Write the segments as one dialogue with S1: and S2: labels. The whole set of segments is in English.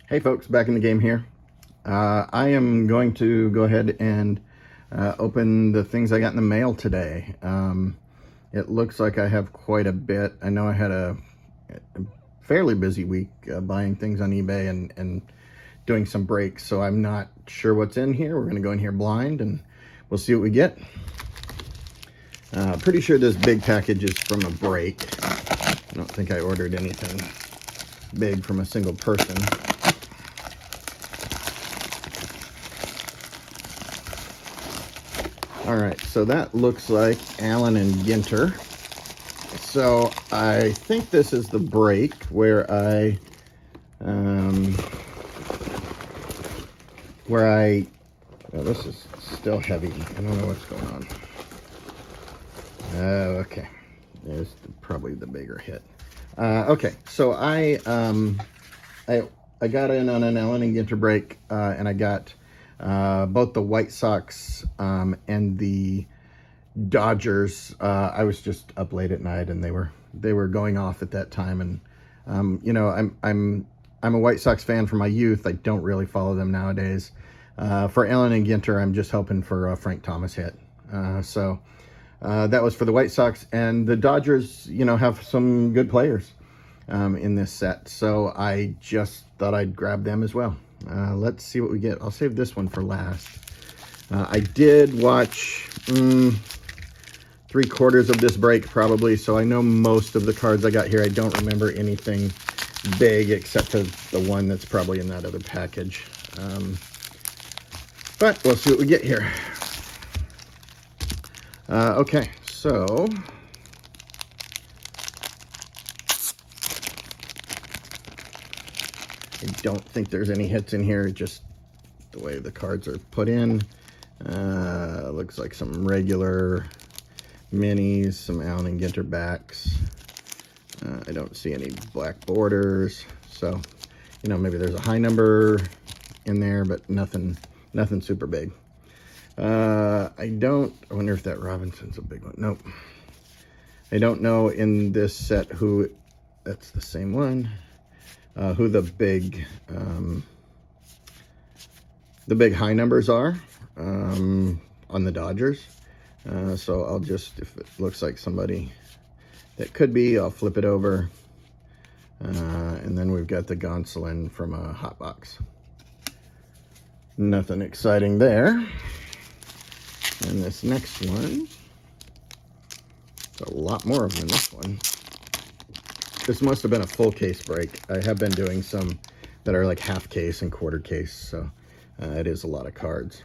S1: Hey folks, back in the game here. I am going to go ahead and open the things I got in the mail today. It looks like I have quite a bit. I know I had a fairly busy week buying things on eBay and doing some breaks, so I'm not sure what's in here. We're going to go in here blind and we'll see what we get. Pretty sure this big package is from a break. I don't think I ordered anything big from a single person. All right, so that looks like Allen and Ginter. So I think this is the break where I oh, this is still heavy. I don't know what's going on. Okay, there's probably the bigger hit. Okay, so I got in on an Allen and Ginter break, and I got both the White Sox and the Dodgers. I was just up late at night, and they were going off at that time. And you know, I'm a White Sox fan from my youth. I don't really follow them nowadays. For Allen and Ginter, I'm just hoping for a Frank Thomas hit. So that was for the White Sox, and the Dodgers, you know, have some good players in this set. So I just thought I'd grab them as well. Let's see what we get. I'll save this one for last. I did watch 3/4 of this break probably, so I know most of the cards I got here. I don't remember anything big except for the one that's probably in that other package. But we'll see what we get here. Okay, so I don't think there's any hits in here, just the way the cards are put in. Looks like some regular minis, some Allen and Ginter backs. I don't see any black borders, so you know, maybe there's a high number in there, but nothing super big. I wonder if that Robinson's a big one. Nope. I don't know in this set who, that's the same one, who the big high numbers are on the Dodgers. So I'll just, if it looks like somebody that could be, I'll flip it over. And then we've got the Gonsolin from a hot box. Nothing exciting there. And this next one, a lot more of them in this one. This must have been a full case break. I have been doing some that are like half case and quarter case, so it is a lot of cards.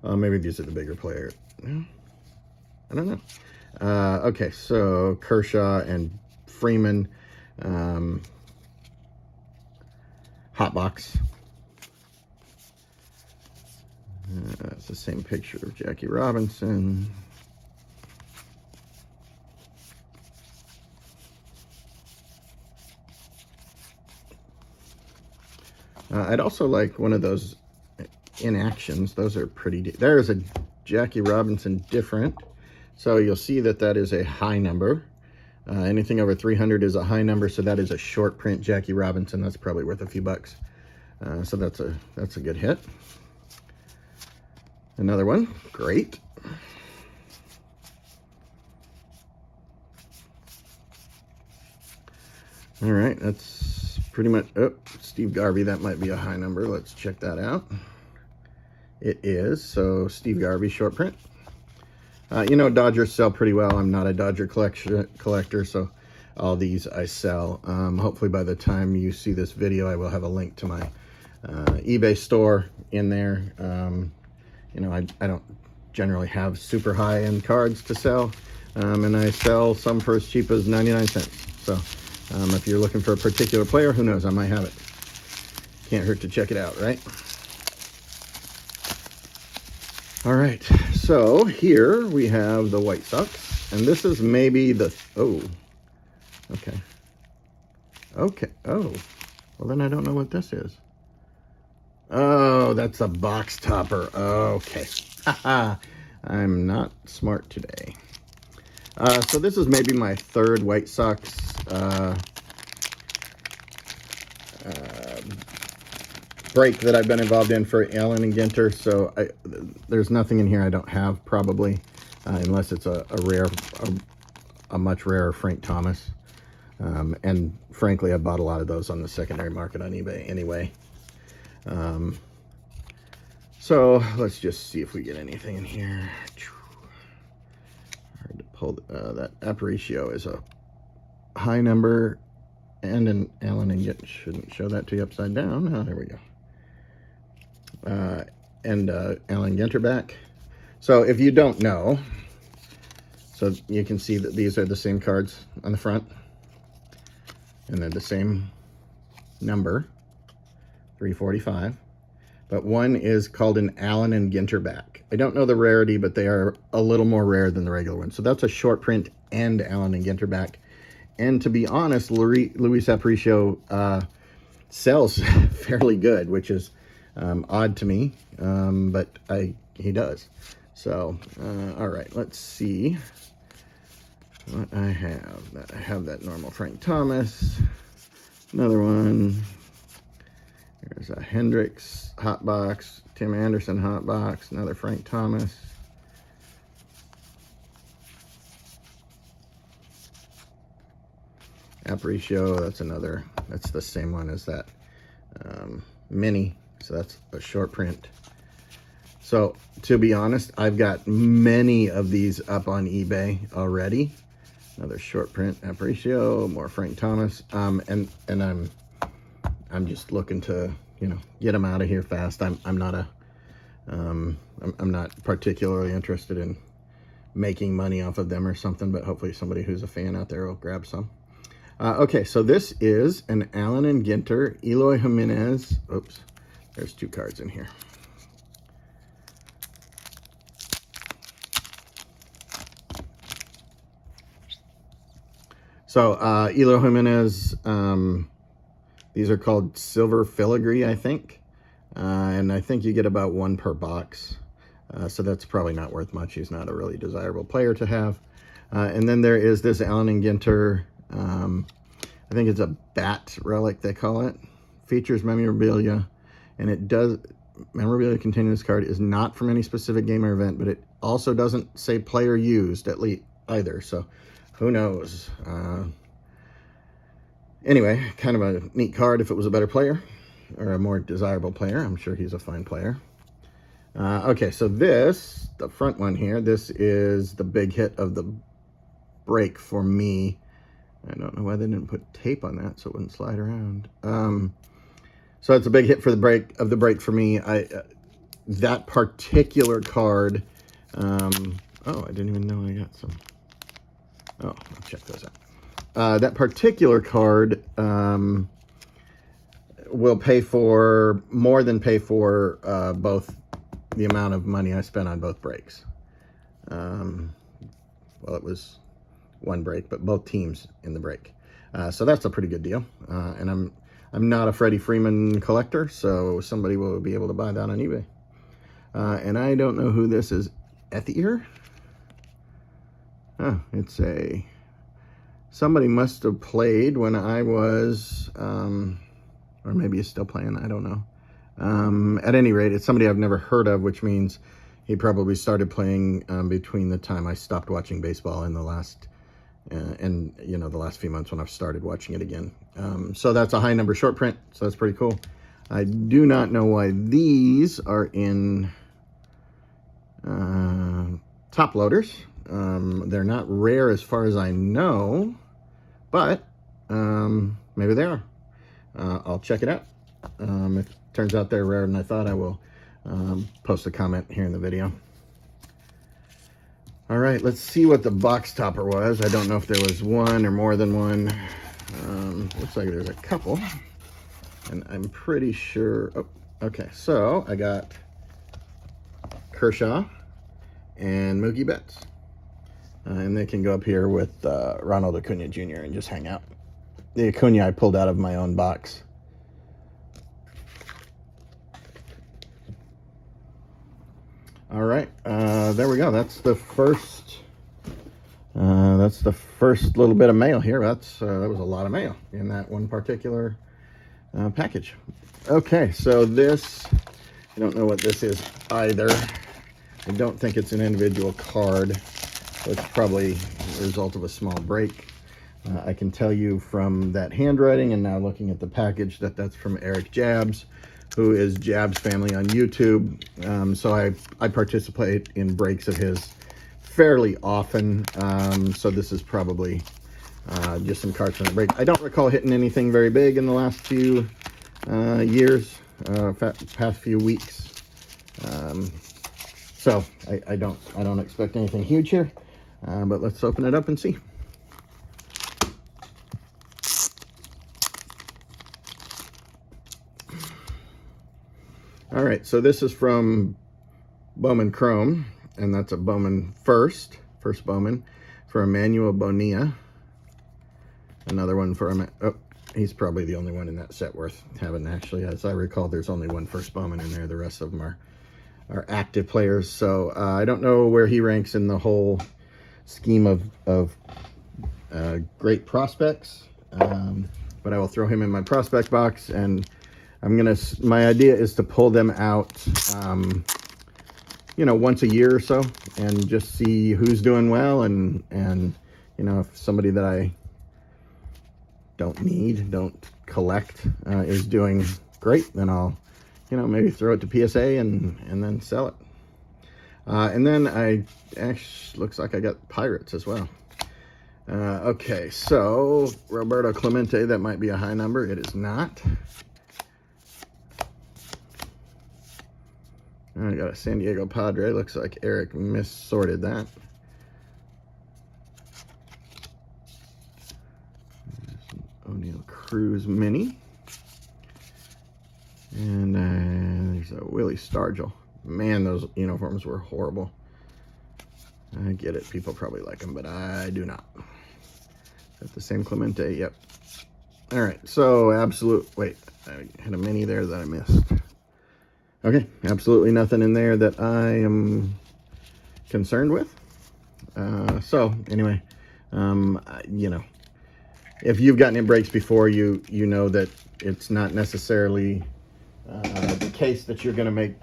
S1: Maybe these are the bigger players. I don't know. Okay, so Kershaw and Freeman, hot box. It's the same picture of Jackie Robinson. I'd also like one of those inactions. Those are pretty. There's a Jackie Robinson different. So you'll see that that is a high number. Anything over 300 is a high number. So that is a short print Jackie Robinson. That's probably worth a few bucks. So that's a good hit. Another one, great. All right, that's pretty much, oh, Steve Garvey, that might be a high number. Let's check that out. It is, so Steve Garvey, short print. You know, Dodgers sell pretty well. I'm not a Dodger collector, so all these I sell. Hopefully by the time you see this video, I will have a link to my eBay store in there. You know, I don't generally have super high-end cards to sell, and I sell some for as cheap as 99 cents. So if you're looking for a particular player, who knows, I might have it. Can't hurt to check it out, right? All right, so here we have the White Sox, and this is maybe the, oh, okay. Okay, oh, well then I don't know what this is. Oh, that's a box topper. Okay. I'm not smart today. So this is maybe my third White Sox break that I've been involved in for Allen and Ginter, so there's nothing in here I don't have, probably, unless it's a much rarer Frank Thomas. And frankly, I bought a lot of those on the secondary market on eBay anyway. So let's just see if we get anything in here. Hard to pull. That Aparicio is a high number, and an Allen and Ginter. Shouldn't show that to you upside down. Oh, there we go. And Allen Ginter back. So if you don't know, so you can see that these are the same cards on the front, and they're the same number, 345. But one is called an Allen and Ginter back. I don't know the rarity, but they are a little more rare than the regular one. So that's a short print and Allen and Ginter back. And to be honest, Luis Aparicio sells fairly good, which is odd to me, but he does. So, all right, let's see what I have. I have that normal Frank Thomas, another one. There's a Hendricks hot box, Tim Anderson hot box, another Frank Thomas. Aparicio, that's the same one as that mini, so that's a short print. So to be honest, I've got many of these up on eBay already. Another short print Aparicio, more Frank Thomas, and I'm just looking to, get them out of here fast. I'm not particularly interested in making money off of them or something, but hopefully somebody who's a fan out there will grab some. Okay, so this is an Allen and Ginter, Eloy Jimenez. Oops, there's two cards in here. So Eloy Jimenez, these are called silver filigree, I think. And I think you get about one per box. So that's probably not worth much. He's not a really desirable player to have. And then there is this Allen and Ginter, I think it's a bat relic, they call it. Features memorabilia. And it does, memorabilia containing this card is not from any specific game or event, but it also doesn't say player used, at least either. So who knows? Anyway, kind of a neat card if it was a better player or a more desirable player. I'm sure he's a fine player. Okay, so this, the front one here, this is the big hit of the break for me. I don't know why they didn't put tape on that so it wouldn't slide around. So it's a big hit for the break for me. That particular card, oh, I didn't even know I got some. Oh, I'll check those out. That particular card will more than pay for both the amount of money I spent on both breaks. Well, it was one break, but both teams in the break. So that's a pretty good deal. And I'm not a Freddie Freeman collector, so somebody will be able to buy that on eBay. And I don't know who this is. Ethier? Oh, it's somebody must have played when I was, or maybe he's still playing, I don't know. At any rate, it's somebody I've never heard of, which means he probably started playing between the time I stopped watching baseball and the last few months when I've started watching it again. So that's a high number short print, so that's pretty cool. I do not know why these are in top loaders. They're not rare as far as I know, but maybe they are. I'll check it out. If it turns out they're rarer than I thought, I will post a comment here in the video. All right, let's see what the box topper was. I don't know if there was one or more than one. Looks like there's a couple, and I'm pretty sure. Oh, okay, so I got Kershaw and Mookie Betts. And they can go up here with Ronald Acuna Jr. and just hang out. The Acuna I pulled out of my own box. All right, there we go. That's the first little bit of mail here. That was a lot of mail in that one particular package. Okay, so this, I don't know what this is either. I don't think it's an individual card, so it's probably a result of a small break. I can tell you from that handwriting and now looking at the package that that's from Eric Jabs, who is Jabs Family on YouTube. So I participate in breaks of his fairly often. So this is probably just some cards from the break. I don't recall hitting anything very big in the last few years, past few weeks. So I don't expect anything huge here, but let's open it up and see. All right, so this is from Bowman Chrome, and that's a Bowman first Bowman for Emmanuel Bonilla. Another one for oh, he's probably the only one in that set worth having, actually. As I recall, there's only one first Bowman in there. The rest of them are active players. So I don't know where he ranks in the whole scheme of great prospects, but I will throw him in my prospect box, and my idea is to pull them out, you know, once a year or so, and just see who's doing well, and you know, if somebody that I don't collect is doing great, then I'll, you know, maybe throw it to PSA and then sell it. And then actually looks like I got Pirates as well. Okay, so Roberto Clemente, that might be a high number. It is not. I got a San Diego Padre. Looks like Eric missorted that. O'Neal Cruz mini. And there's a Willie Stargell. Man, those uniforms were horrible. I get it. People probably like them, but I do not. Is that the same Clemente? Yep. All right. So, wait, I had a mini there that I missed. Okay. Absolutely nothing in there that I am concerned with. So, anyway, you know, if you've gotten in breaks before, you know that it's not necessarily the case that you're going to make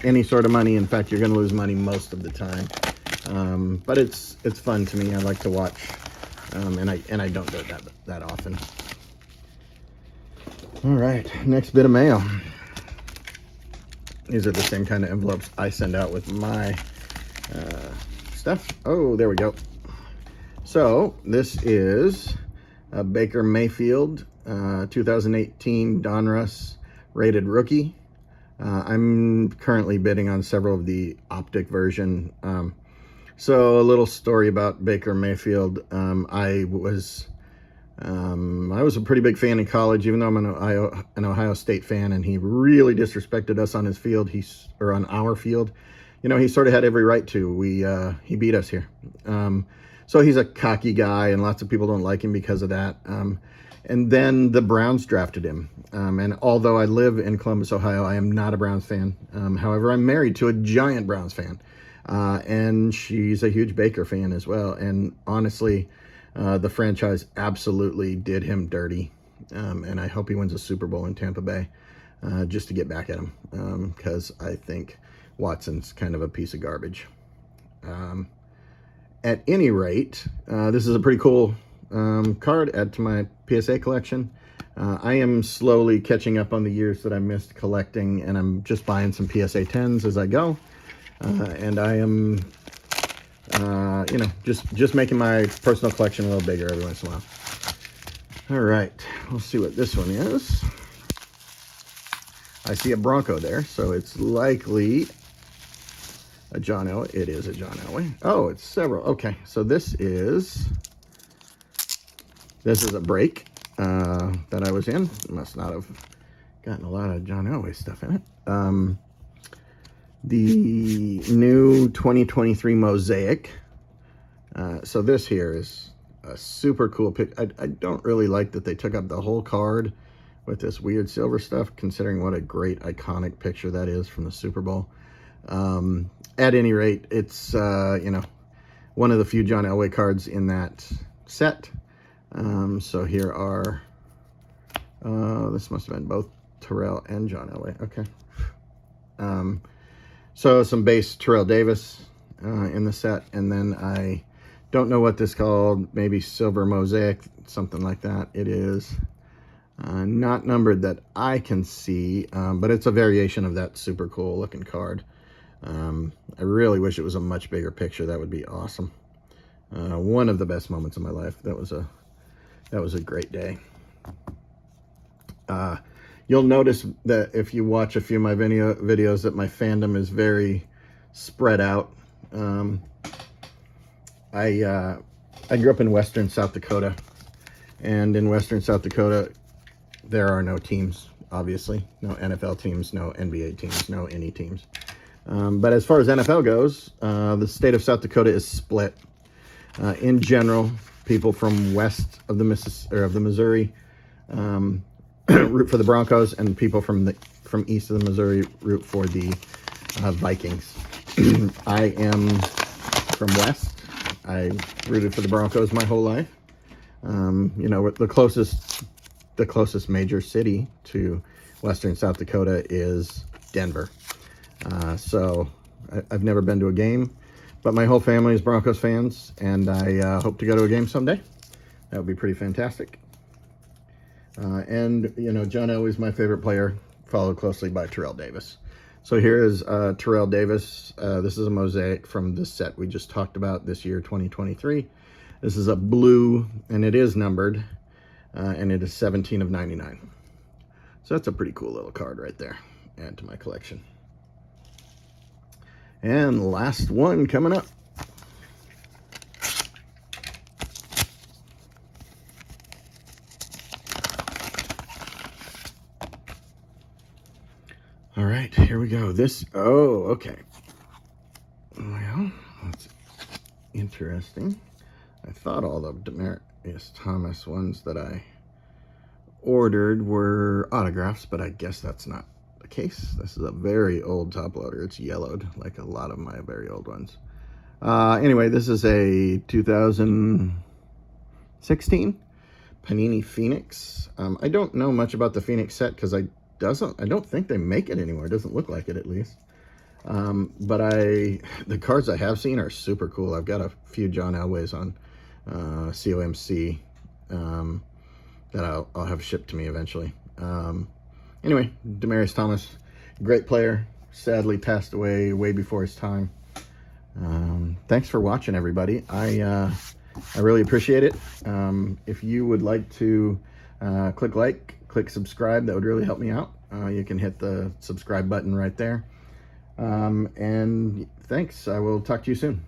S1: any sort of money. In fact, you're going to lose money most of the time. But it's fun to me. I like to watch, and I don't do it that often. All right, next bit of mail. These are the same kind of envelopes I send out with my stuff. Oh, there we go. So this is a Baker Mayfield 2018 Donruss rated rookie. I'm currently bidding on several of the optic version. So a little story about Baker Mayfield. I was a pretty big fan in college, even though I'm an Ohio State fan, and he really disrespected us on his field. Or on our field. You know, he sort of had every right to. He beat us here. So he's a cocky guy, and lots of people don't like him because of that. And then the Browns drafted him. And although I live in Columbus, Ohio, I am not a Browns fan. However, I'm married to a giant Browns fan. And she's a huge Baker fan as well. And honestly, the franchise absolutely did him dirty. And I hope he wins a Super Bowl in Tampa Bay just to get back at him. Because I think Watson's kind of a piece of garbage. At any rate, this is a pretty cool card. Add to my PSA collection. I am slowly catching up on the years that I missed collecting, and I'm just buying some PSA 10s as I go. And I am, you know, just making my personal collection a little bigger every once in a while. All right, we'll see what this one is. I see a Bronco there, so it's likely a John Elway. It is a John Elway. Oh, it's several. Okay, so this is a break that I was in. Must not have gotten a lot of John Elway stuff in it. The new 2023 Mosaic. So this here is a super cool pic. I don't really like that they took up the whole card with this weird silver stuff, considering what a great iconic picture that is from the Super Bowl. At any rate, it's you know, one of the few John Elway cards in that set. So here are This must have been both Terrell and John Elway. Okay. So some base Terrell Davis in the set, and then I don't know what this called, maybe silver mosaic, something like that. It is not numbered that I can see, but it's a variation of that super cool looking card. I really wish it was a much bigger picture. That would be awesome. One of the best moments of my life. That was a great day. You'll notice that if you watch a few of my videos that my fandom is very spread out. I grew up in western South Dakota, and in western South Dakota, there are no teams, obviously. No NFL teams, no NBA teams, no any teams. But as far as NFL goes, the state of South Dakota is split. In general, people from west of the Missouri root for the Broncos, and people from east of the Missouri root for the Vikings. I am from west. I rooted for the Broncos my whole life. You know, the closest major city to western South Dakota is Denver. So I've never been to a game, but my whole family is Broncos fans, and I hope to go to a game someday. That would be pretty fantastic. And, you know, John Elway's my favorite player, followed closely by Terrell Davis. So here is Terrell Davis. This is a mosaic from the set we just talked about this year, 2023. This is a blue, and it is numbered, and it is 17 of 99. So that's a pretty cool little card right there. Add to my collection. And last one coming up. All right, here we go. Okay. Well, that's interesting. I thought all the Demaryius Thomas ones that I ordered were autographs, but I guess that's not the case. This is a very old top loader. It's yellowed like a lot of my very old ones. Anyway, this is a 2016 Panini Phoenix. I don't know much about the Phoenix set because I don't think they make it anymore. It doesn't look like it, at least. But the cards I have seen are super cool. I've got a few John Elways on COMC that I'll have shipped to me eventually. Anyway, Demaryius Thomas, great player, sadly passed away way before his time. Thanks for watching, everybody. I really appreciate it. If you would like to click subscribe, that would really help me out. You can hit the subscribe button right there. And thanks. I will talk to you soon.